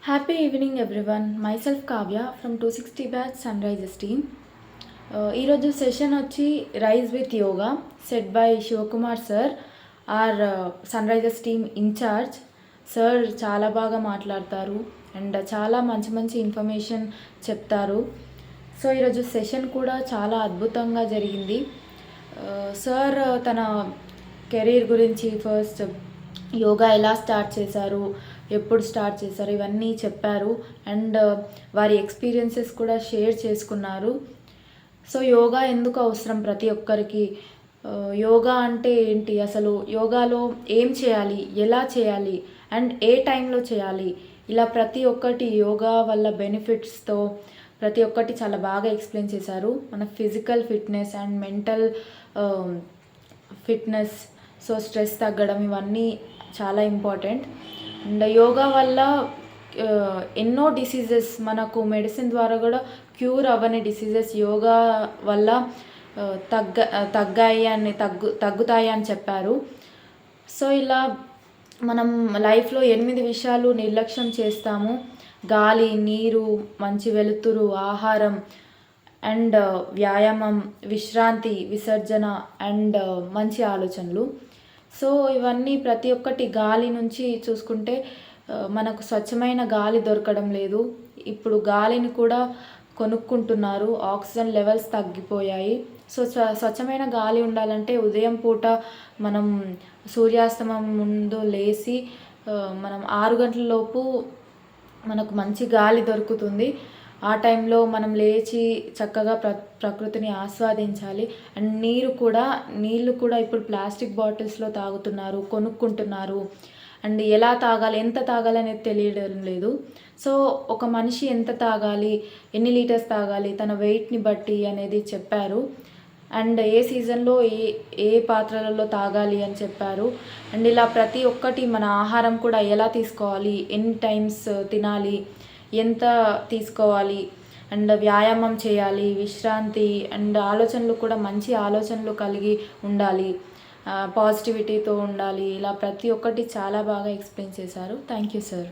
Happy evening everyone. Myself Kavya from 260 batch Sunrises team. ఈరోజు session వచ్చి rise with yoga set by Shivakumar sir are Sunrisers team in charge. Sir చాలా బాగా మాట్లాడతారు and చాలా మంచి మంచి ఇన్ఫర్మేషన్ చెప్తారు. సో ఈరోజు సెషన్ కూడా చాలా అద్భుతంగా జరిగింది. సార్ తన కెరీర్ గురించి ఫస్ట్ యోగా ఎలా స్టార్ట్ చేశారు, ఎప్పుడు స్టార్ట్ చేశారు ఇవన్నీ చెప్పారు అండ్ వారి ఎక్స్పీరియన్సెస్ కూడా షేర్ చేసుకున్నారు. సో యోగా ఎందుకు అవసరం ప్రతి ఒక్కరికి, యోగా అంటే ఏంటి, అసలు యోగాలో ఏం చేయాలి, ఎలా చేయాలి అండ్ ఏ టైంలో చేయాలి, ఇలా ప్రతి ఒక్కటి యోగా వల్ల బెనిఫిట్స్తో ప్రతి ఒక్కటి చాలా బాగా ఎక్స్ప్లెయిన్ చేశారు. మన physical fitness and mental fitness, so stress తగ్గడం ఇవన్నీ చాలా ఇంపార్టెంట్. అండ్ యోగా వల్ల ఎన్నో డిసీజెస్ మనకు మెడిసిన్ ద్వారా కూడా క్యూర్ అవ్వని డిసీజెస్ యోగా వల్ల తగ్గుతాయి అని చెప్పారు. సో ఇలా మనం లైఫ్లో 8 విషయాలు నిర్లక్ష్యం చేస్తాము: గాలి, నీరు, మంచి వెలుతురు, ఆహారం అండ్ వ్యాయామం, విశ్రాంతి, విసర్జన అండ్ మంచి ఆలోచనలు. సో ఇవన్నీ ప్రతి ఒక్కటి గాలి నుంచి చూసుకుంటే మనకు స్వచ్ఛమైన గాలి దొరకడం లేదు. ఇప్పుడు గాలిని కూడా కొనుక్కుంటున్నారు, ఆక్సిజన్ లెవెల్స్ తగ్గిపోయాయి. సో స్వచ్ఛమైన గాలి ఉండాలంటే ఉదయం పూట మనం సూర్యాస్తమం ముందు లేచి మనం 6 గంటల లోపు మనకు మంచి గాలి దొరుకుతుంది. ఆ టైంలో మనం లేచి చక్కగా ప్రకృతిని ఆస్వాదించాలి. అండ్ నీళ్ళు కూడా ఇప్పుడు ప్లాస్టిక్ బాటిల్స్లో తాగుతున్నారు, కొనుక్కుంటున్నారు. అండ్ ఎలా తాగాలి, ఎంత తాగాలి అనేది తెలియడం లేదు. సో ఒక మనిషి ఎంత తాగాలి, ఎన్ని లీటర్స్ తాగాలి తన వెయిట్ని బట్టి అనేది చెప్పారు. అండ్ ఏ సీజన్లో ఏ పాత్రలలో తాగాలి అని చెప్పారు. అండ్ ఇలా ప్రతి ఒక్కటి మన ఆహారం కూడా ఎలా తీసుకోవాలి, ఎన్ని టైమ్స్ తినాలి, ఎంత తీసుకోవాలి అండ్ వ్యాయామం చేయాలి, విశ్రాంతి అండ్ ఆలోచనలు కూడా మంచి ఆలోచనలు కలిగి ఉండాలి, పాజిటివిటీతో ఉండాలి. ఇలా ప్రతి ఒక్కటి చాలా బాగా ఎక్స్ప్లెయిన్ చేశారు. Thank you sir.